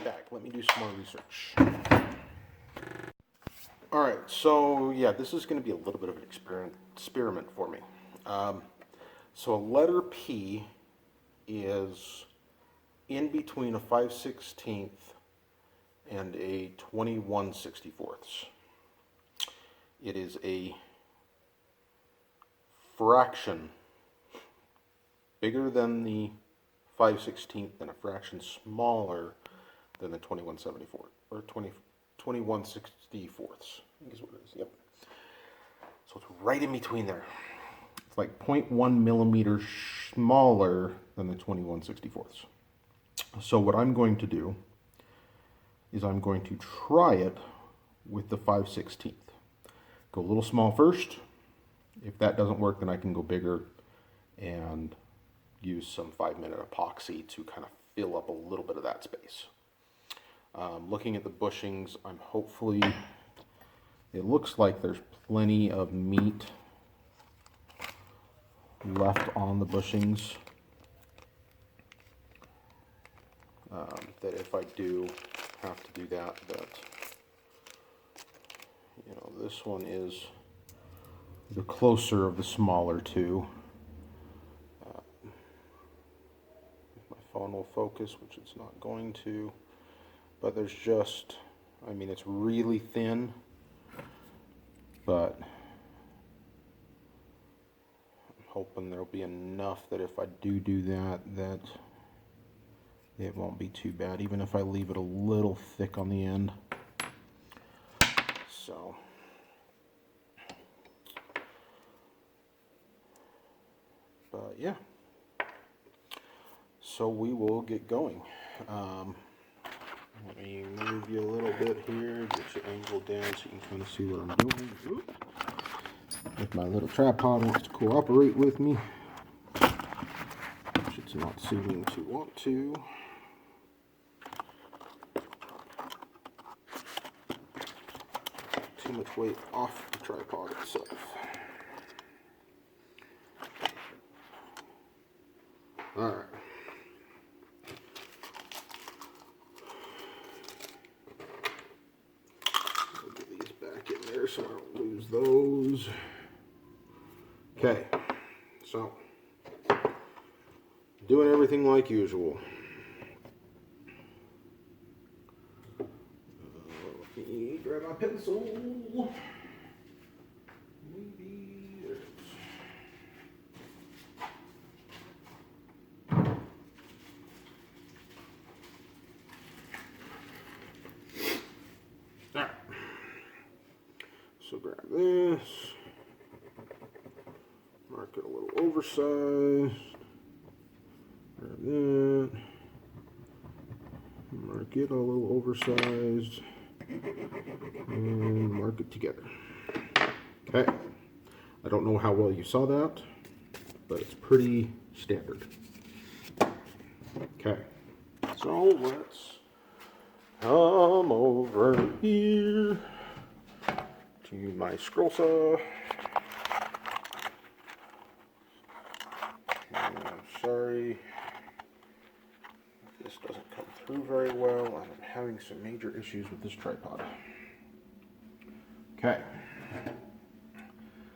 back. Let me do some more research. Alright, so yeah, this is going to be a little bit of an experiment for me. So a letter P is in between a 5/16 and a 21/64. It is a fraction bigger than the 5/16 and a fraction smaller than the 21/74 or 21/64. I think is what it is. Yep. So it's right in between there. It's like 0.1 millimeters smaller than the 21/64. So what I'm going to do is I'm going to try it with the 5/16. Go a little small first. If that doesn't work, then I can go bigger and use some 5-minute epoxy to kind of fill up a little bit of that space. Looking at the bushings, I'm hopefully, it looks like there's plenty of meat left on the bushings. That if I do have to do that, you know, this one is the closer of the smaller two. If my phone will focus, which it's not going to, but there's just, I mean, it's really thin, but I'm hoping there'll be enough that if I do that, that it won't be too bad, even if I leave it a little thick on the end. So, but yeah, so we will get going. Let me move you a little bit here, get you angled down so you can kind of see what I'm doing. Oop. If my little tripod wants to cooperate with me, which it's not seeming to want to. Too much weight off the tripod itself. Alright. I'll get these back in there so I don't lose those. Okay, so doing everything like usual. Let me grab my pencil. Maybe there it is. Alright. So grab this. Mark it a little oversized. Grab that. Mark it a little oversized. And mark it together. Okay. I don't know how well you saw that, but it's pretty standard. Okay. So let's come over here to my scroll saw. Sorry, this doesn't come through very well. I'm having some major issues with this tripod. Okay,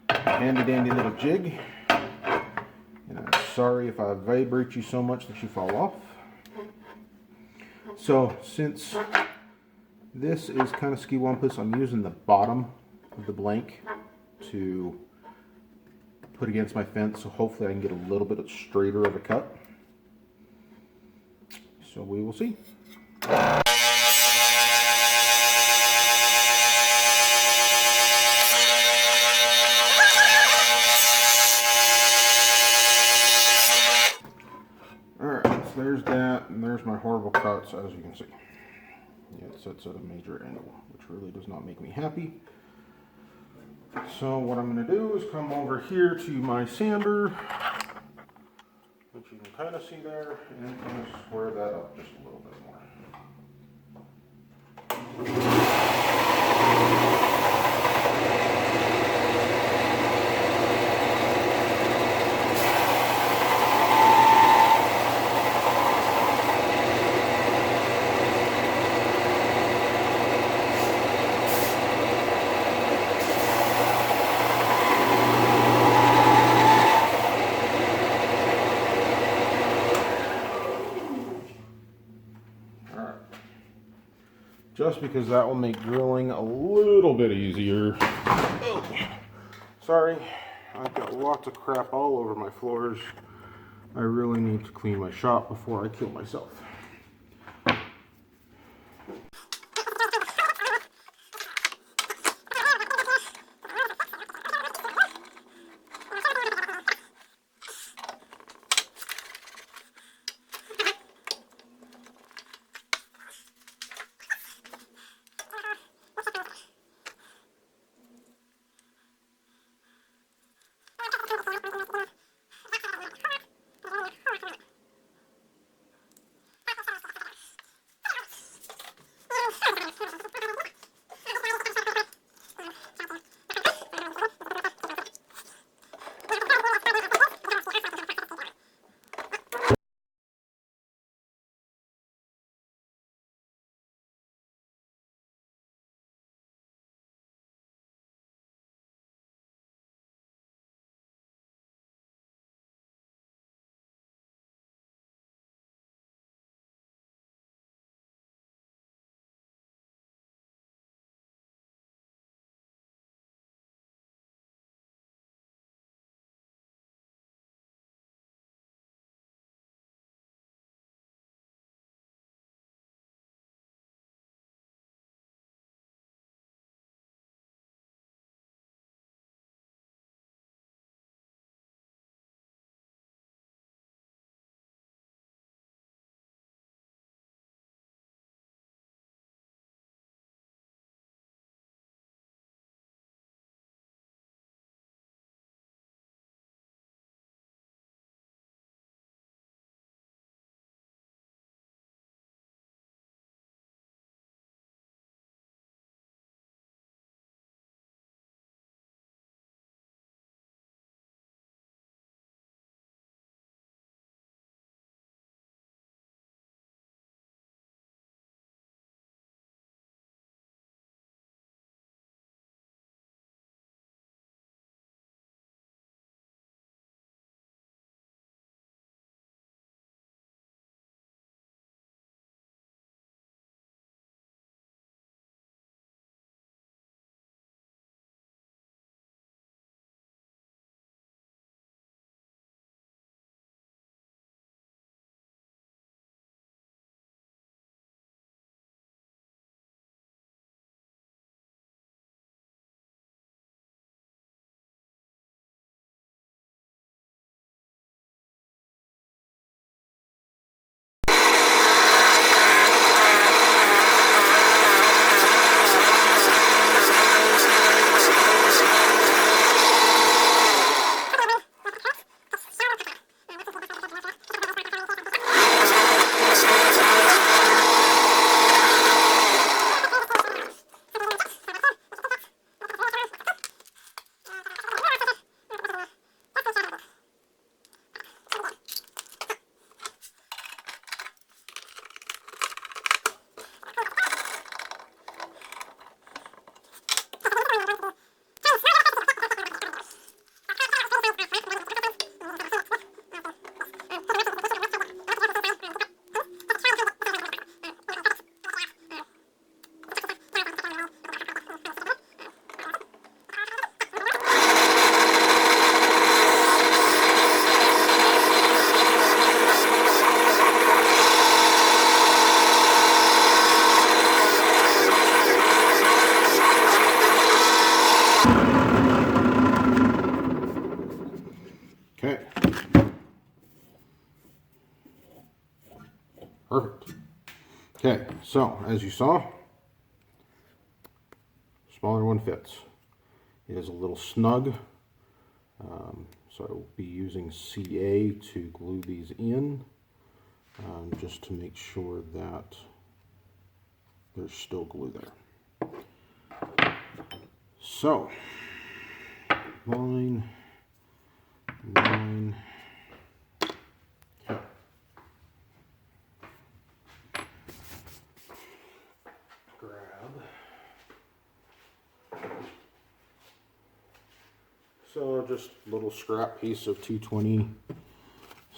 handy dandy little jig, and I'm sorry if I vibrate you so much that you fall off. So since this is kind of ski-wampus, I'm using the bottom of the blank to put against my fence, so hopefully I can get a little bit straighter of a cut. So we will see. Alright, so there's that, and there's my horrible cuts, as you can see. Yeah, it sets at a major angle, which really does not make me happy. So what I'm going to do is come over here to my sander, which you can kind of see there, and I'm going to square that up just a little bit more. just because that will make drilling a little bit easier. Oh, sorry, I've got lots of crap all over my floors. I really need to clean my shop before I kill myself. Okay. Perfect. Okay, so as you saw, smaller one fits. It is a little snug, so I will be using CA to glue these in, just to make sure that there's still glue there. So, line, okay. So just a little scrap piece of 220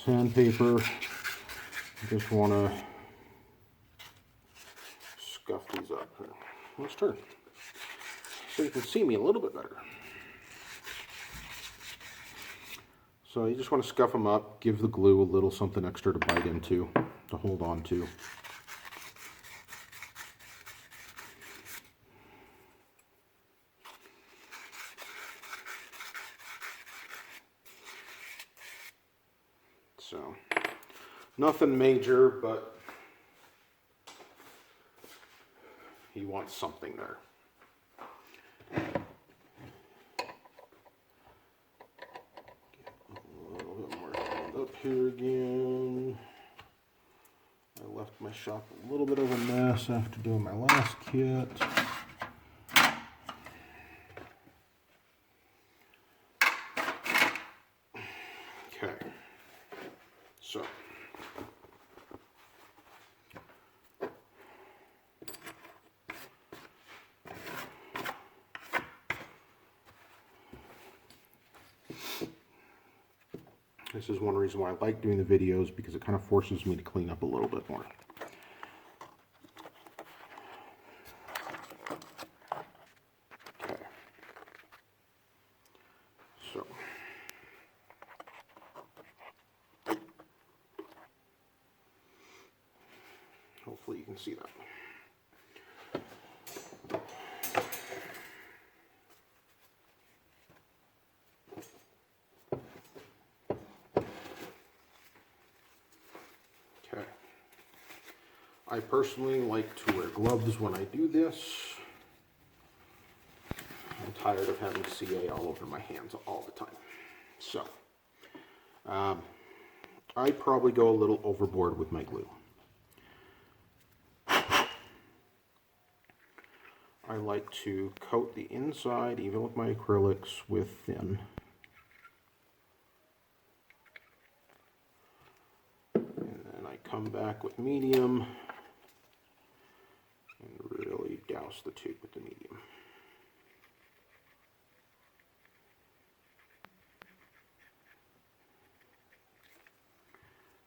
sandpaper. Just want to scuff scuff these up. Here. Let's turn so you can see me a little bit better. So you just want to scuff them up, give the glue a little something extra to bite into, to hold on to. So, nothing major, but he wants something there. Get a little bit more up here again. I left my shop a little bit of a mess after doing my last kit. Okay. So, this is one reason why I like doing the videos, because it kind of forces me to clean up a little bit more. Okay. So, hopefully you can see that. Okay. I personally like to wear gloves when I do this. I'm tired of having CA all over my hands all the time. So, I probably go a little overboard with my glue. I like to coat the inside, even with my acrylics, with thin. And then I come back with medium and really douse the tube with the medium.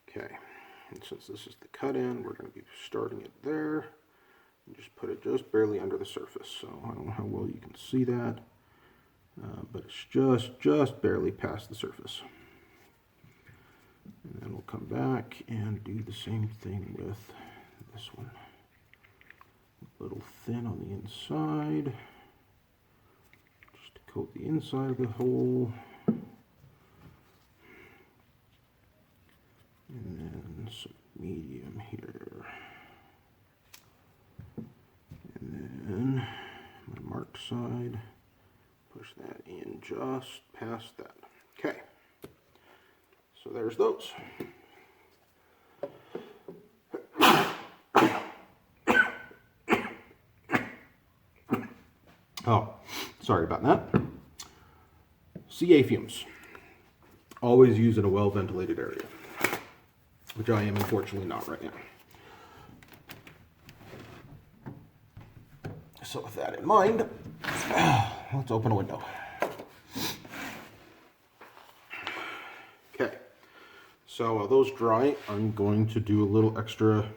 Okay, and since this is the cut in, we're going to be starting it there. And just put it just barely under the surface. So I don't know how well you can see that, but it's just barely past the surface. And then we'll come back and do the same thing with this one. A little thin on the inside, just to coat the inside of the hole. And then some medium here. And then my marked side, push that in just past that. Okay, so there's those. Oh, sorry about that. CA fumes. Always use in a well-ventilated area, which I am unfortunately not right now. So with that in mind, let's open a window. Okay, so while those dry, I'm going to do a little extra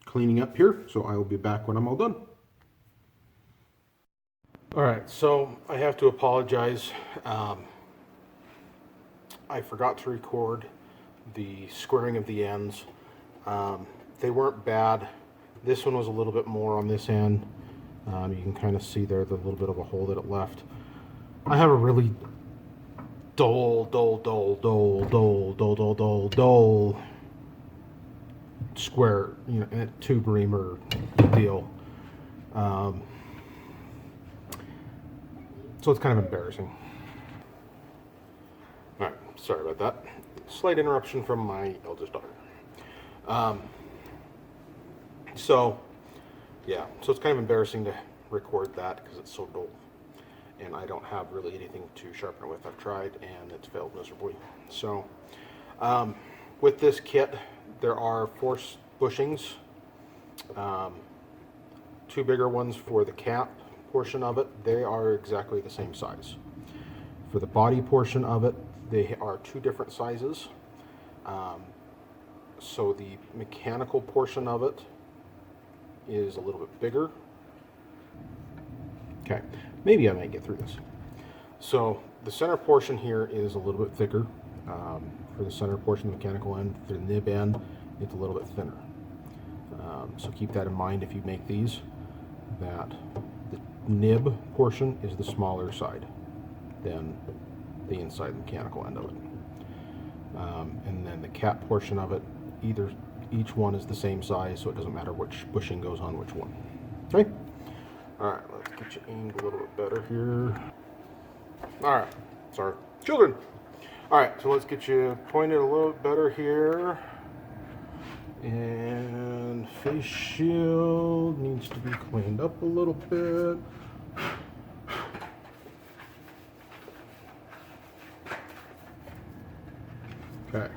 cleaning up here, so I will be back when I'm all done. All right, so I have to apologize. I forgot to record the squaring of the ends. They weren't bad. This one was a little bit more on this end. You can kind of see there the little bit of a hole that it left. I have a really dull square, you know, tube reamer deal. So it's kind of embarrassing. All right, sorry about that. Slight interruption from my eldest daughter. So it's kind of embarrassing to record that because it's so dull. And I don't have really anything to sharpen it with. I've tried and it's failed miserably. So with this kit, there are 4 bushings. 2 bigger ones for the cap portion of it. They are exactly the same size. For the body portion of it, they are 2 different sizes. So the mechanical portion of it is a little bit bigger. Okay, maybe I might get through this. So the center portion here is a little bit thicker. For the center portion, the mechanical end, for the nib end, it's a little bit thinner. So keep that in mind if you make these, that the nib portion is the smaller side than the inside mechanical end of it. And then the cap portion of it, each one is the same size, so it doesn't matter which bushing goes on which one. Okay? Alright, let's get you aimed a little bit better here. Alright, sorry, children. Alright, so let's get you pointed a little bit better here. And face shield needs to be cleaned up a little bit. Okay.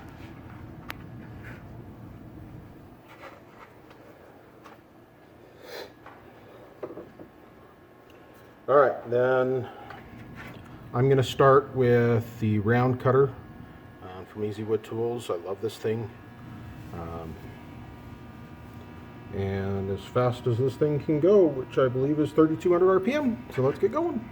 All right, then I'm going to start with the round cutter from Easy Wood Tools. I love this thing. And as fast as this thing can go, which I believe is 3,200 RPM. So let's get going.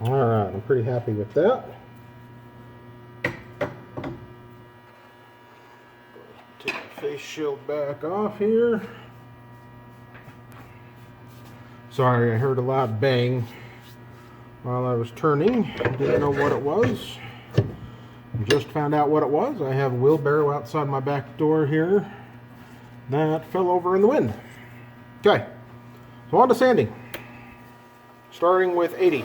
Alright, I'm pretty happy with that. Take the face shield back off here. Sorry, I heard a loud bang while I was turning. I didn't know what it was. Just found out what it was. I have a wheelbarrow outside my back door here that fell over in the wind. Okay, so on to sanding. Starting with 80.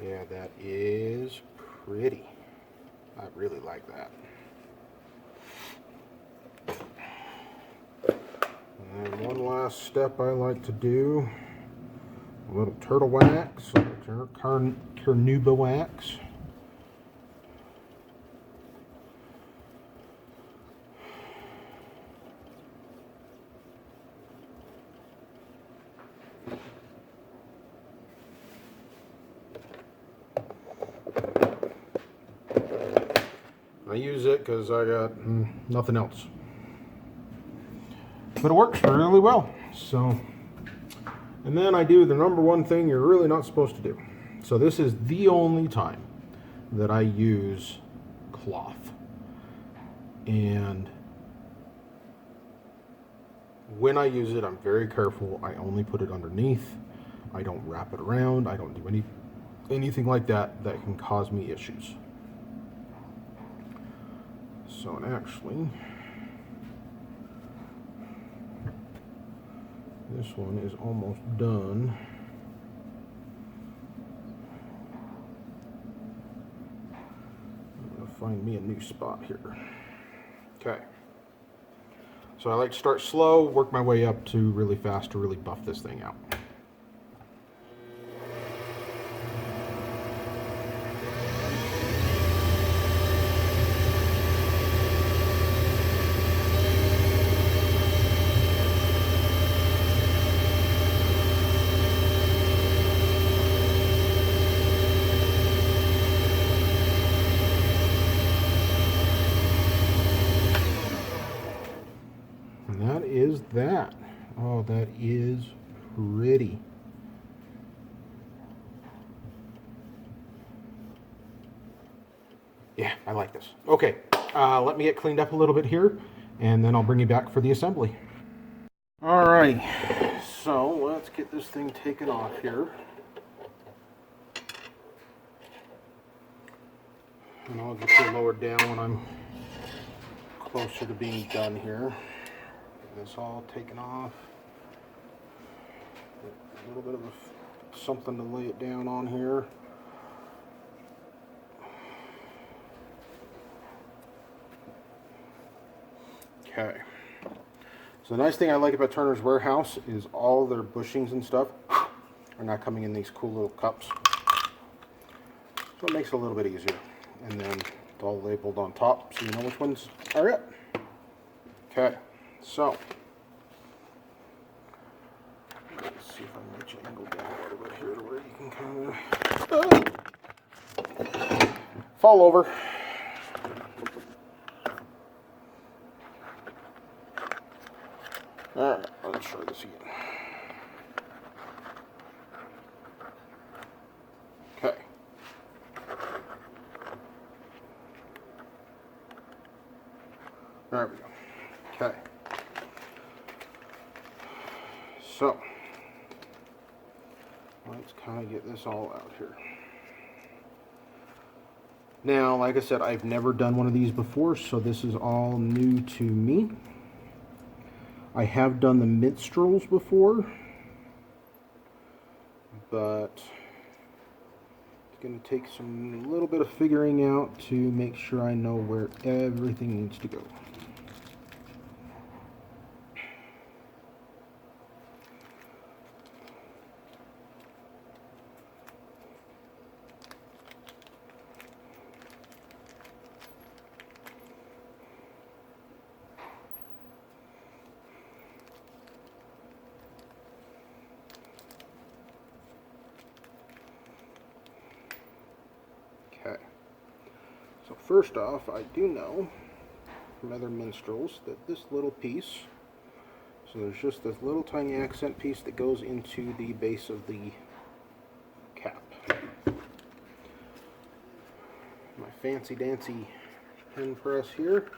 Yeah, that is pretty. I really like that. And one last step I like to do, a little turtle wax, or carnauba wax. I use it because I got nothing else. But it works really well. So, and then I do the number one thing you're really not supposed to do. So this is the only time that I use cloth. And when I use it, I'm very careful. I only put it underneath. I don't wrap it around. I don't do anything like that that can cause me issues. So actually, this one is almost done. I'm going to find me a new spot here. Okay. So I like to start slow, work my way up to really fast to really buff this thing out. And that is that. Oh, that is pretty. Yeah, I like this. Okay, let me get cleaned up a little bit here, and then I'll bring you back for the assembly. Alrighty, so let's get this thing taken off here. And I'll get you lowered down when I'm closer to being done here. Get this all taken off. A little bit of something to lay it down on here. Okay. So the nice thing I like about Turner's Warehouse is all their bushings and stuff are not coming in these cool little cups. So it makes it a little bit easier. And then it's all labeled on top so you know which ones are it. Okay, so let's see if I can get you angled down a little bit here to where you can kind of fall over. Alright, let's try this again. Okay. There we go. Okay. So, let's kind of get this all out here. Now, like I said, I've never done one of these before, so this is all new to me. I have done the Mistrals before, but it's going to take some little bit of figuring out to make sure I know where everything needs to go. Okay, so first off, I do know from other minstrels that this little piece, so there's just this little tiny accent piece that goes into the base of the cap. My fancy dancy pen press here.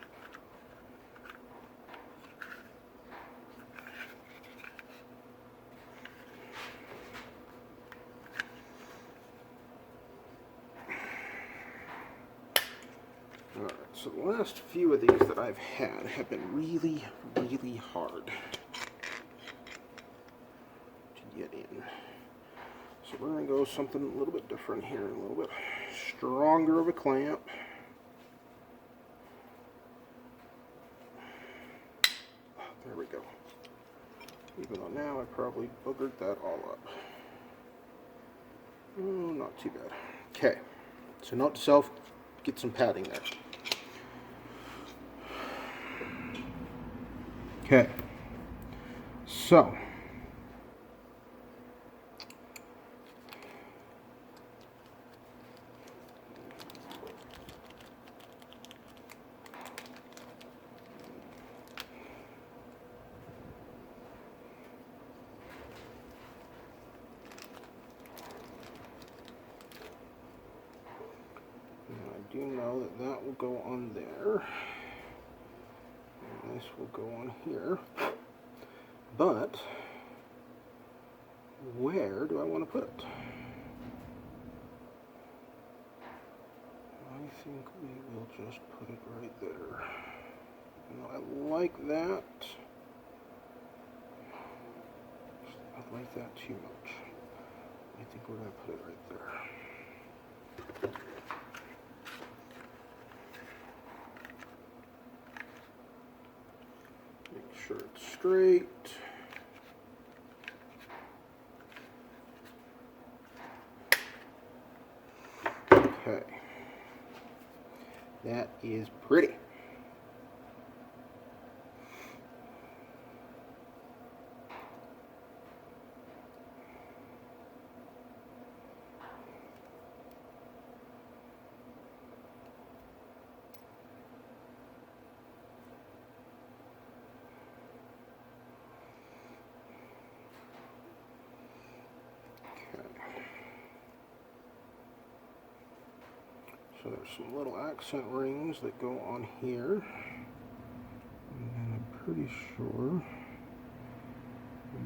Alright, so the last few of these that I've had have been really, really hard to get in. So So we're going to go something a little bit different here, a little bit stronger of a clamp. There we go. Even though now I probably boogered that all up. Oh, not too bad. Okay, so note to self, get some padding there. Okay, so I do know that that will go on there, and this will go on here, but where do I want to put it? I think we will just put it right there. No, I like that. I like that too much. I think we're going to put it right there. Make sure it's straight. Okay. That is pretty. So there's some little accent rings that go on here, and I'm pretty sure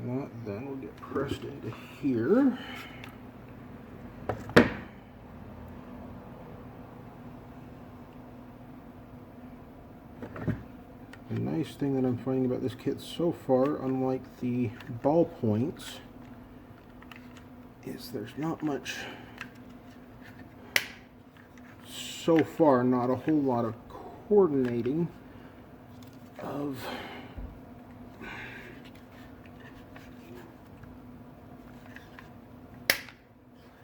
that then will get pressed into here. The nice thing that I'm finding about this kit so far, unlike the ballpoints, is there's not much, so far, not a whole lot of coordinating of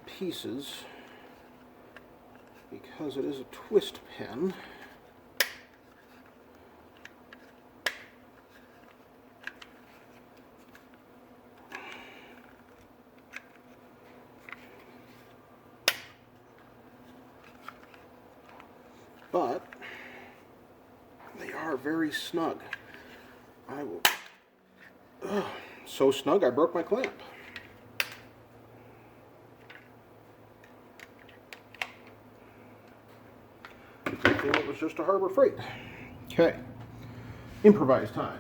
pieces because it is a twist pen. But they are very snug. I will. So snug I broke my clamp. Good thing it was just a Harbor Freight. Okay, improvise time.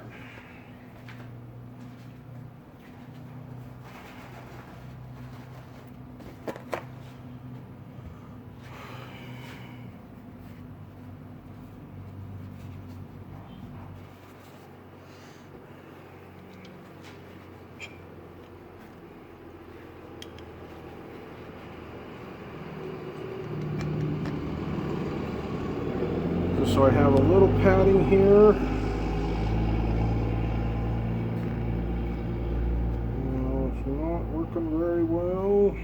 So I have a little padding here. No, it's not working very well.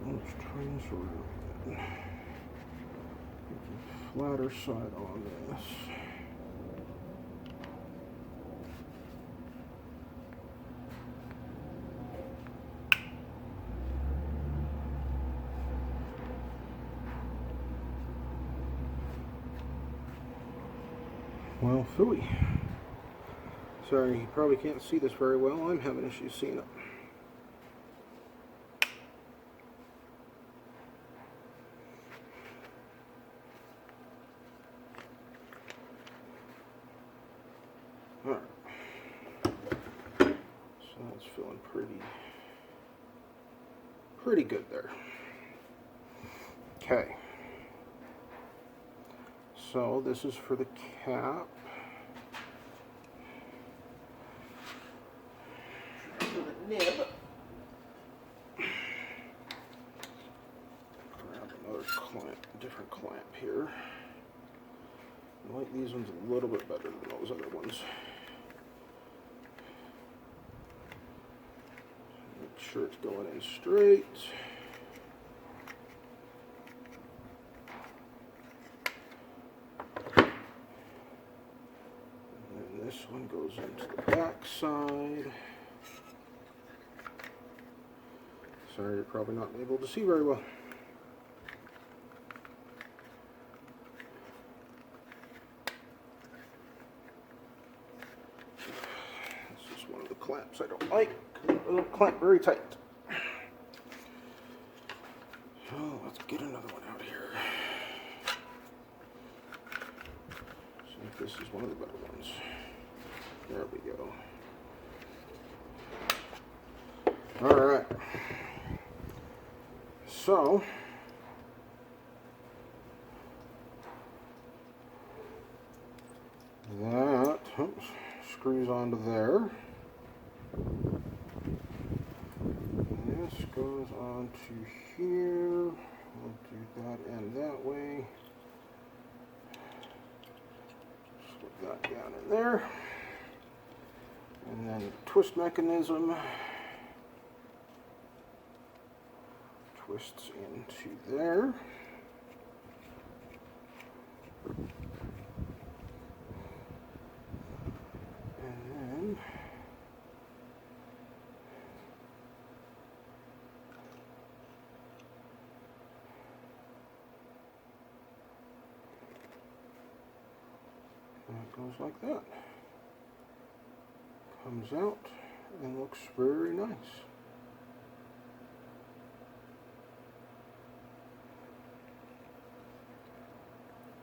Let's try and sort it. Get the flatter side on this. Well, phooey. Sorry, you probably can't see this very well. I'm having issues seeing it. Alright. So that's feeling pretty good there. Okay. So this is for the cap. For the nib. Grab another clamp, different clamp here. I like these ones a little bit better than those other ones. Make sure it's going in straight. And then this one goes into the back side. Sorry, you're probably not able to see very well. This is one of the clamps I don't like. It'll clamp very tight. So let's get another one out here. See if this is one of the better ones. There we go. Alright. So that screws onto there. This goes onto here. We'll do that end that way. Slip that down in there. And then the twist mechanism twists into there. And then that goes like that. Comes out and looks very nice.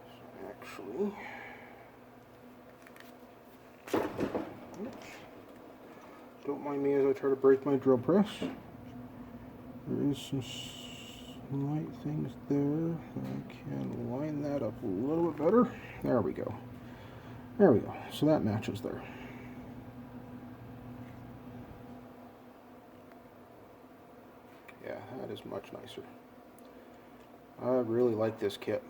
So actually, oops, don't mind me as I try to break my drill press. There is some slight things there. I can line that up a little bit better. There we go. There we go. So that matches there. Yeah, that is much nicer. I really like this kit.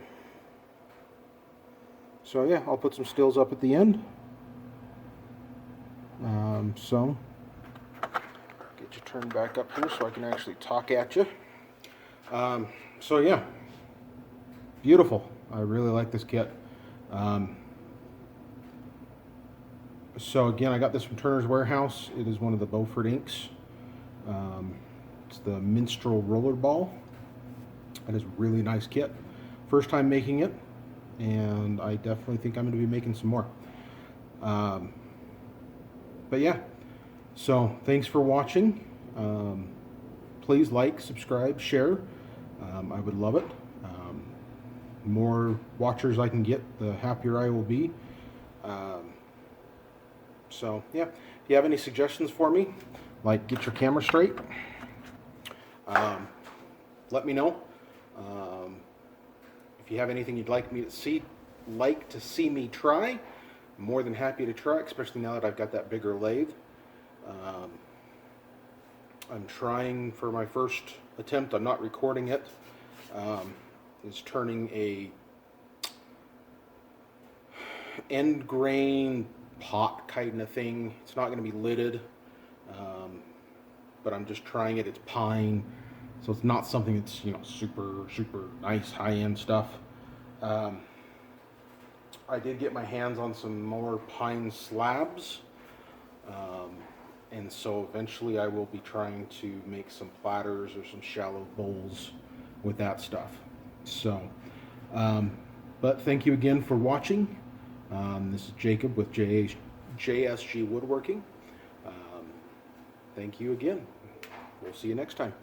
So yeah, I'll put some stills up at the end. So get you turned back up here so I can actually talk at you. So yeah, beautiful. I really like this kit. So again, I got this from Turner's Warehouse. It is one of the Beaufort inks. It's the Mistral Rollerball. That is a really nice kit. First time making it, and I definitely think I'm going to be making some more. But yeah, so thanks for watching. Please like, subscribe, share. I would love it. More watchers I can get, the happier I will be. So yeah, if you have any suggestions for me, like get your camera straight, let me know. If you have anything you'd like me to see, me try, I'm more than happy to try, especially now that I've got that bigger lathe. I'm trying for my first attempt, I'm not recording it, is turning a end grain pot kind of thing. It's not going to be lidded, but I'm just trying it. It's pine, so it's not something that's, you know, super nice high-end stuff. I did get my hands on some more pine slabs, and so eventually I will be trying to make some platters or some shallow bowls with that stuff. So but thank you again for watching. This is Jacob with JSG Woodworking. Thank you again. We'll see you next time.